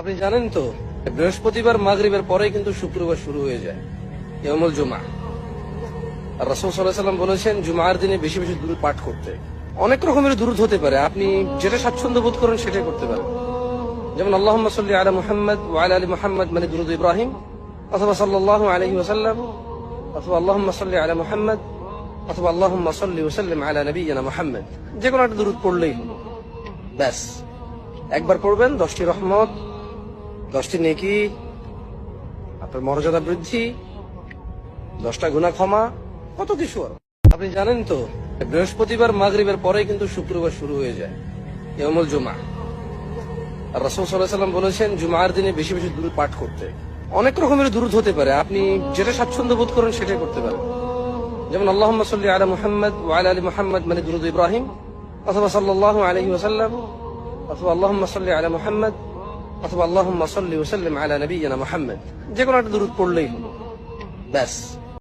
আপনি জানেন তো বৃহস্পতিবার মাগরিবের পরেই কিন্তু শুক্রবার শুরু হয়ে যায়, ইয়াউমুল জুমআ। আর রাসূল সাল্লাল্লাহু আলাইহি ওয়াসাল্লাম বলেছেন জুমার দিনে বেশি বেশি দুরূদ পাঠ করতে। অনেক রকমের দুরূদ হতে পারে, আপনি যেটা স্বাচ্ছন্দ্য বোধ করেন সেটাই করতে পারেন। যেমন আল্লাহুম্মা সাল্লি আলা মুহাম্মাদ ওয়া আলা আলি মুহাম্মাদ মানে দুরূদ ইব্রাহিম, অথবা সাল্লাল্লাহু আলাইহি ওয়াসাল্লাম, অথবা আল্লাহুম্মা সাল্লি আলা মুহাম্মাদ, অথবা আল্লাহুম্মা সাল্লি ওয়া সাল্লিম আলা নাবিয়িনা মুহাম্মাদ। যে কোনো একটা দুরূদ পড়লেই হলো। ব্যাস একবার পড়বেন, 10টি রহমত, 10টি নেকি, আপনার মর্যাদা বৃদ্ধি, 10টা গুনাহ ক্ষমা, কত কিছু। আর আপনি জানেন তো বৃহস্পতিবার মাগরিবের পরেই কিন্তু শুক্রবার শুরু হয়ে যায়, ইয়াউমুল জুমআ। আর রাসূল সাল্লাল্লাহু আলাইহি ওয়াসাল্লাম বলেছেন জুমার দিনে বেশি বেশি দুরূদ পাঠ করতে। অনেক রকমের দুরূদ হতে পারে, আপনি যেটা স্বাচ্ছন্দ্য বোধ করেন সেটাই করতে পারেন। যেমন আল্লাহুম্মা সাল্লি আলা মুহাম্মাদ ওয়া আলা আলি মুহাম্মাদ মানে দুরূদ ইব্রাহিম, অথবা সাল্লাল্লাহু আলাইহি ওয়াসাল্লাম, অথবা আল্লাহুম্মা সাল্লি আলা মুহাম্মাদ, অথবা আল্লাহুম্মা সাল্লি ওয়া সাল্লিম আলা নাবিয়িনা মুহাম্মাদ। যে কোনো একটা দুরূদ পড়লেই হলো। ব্যাস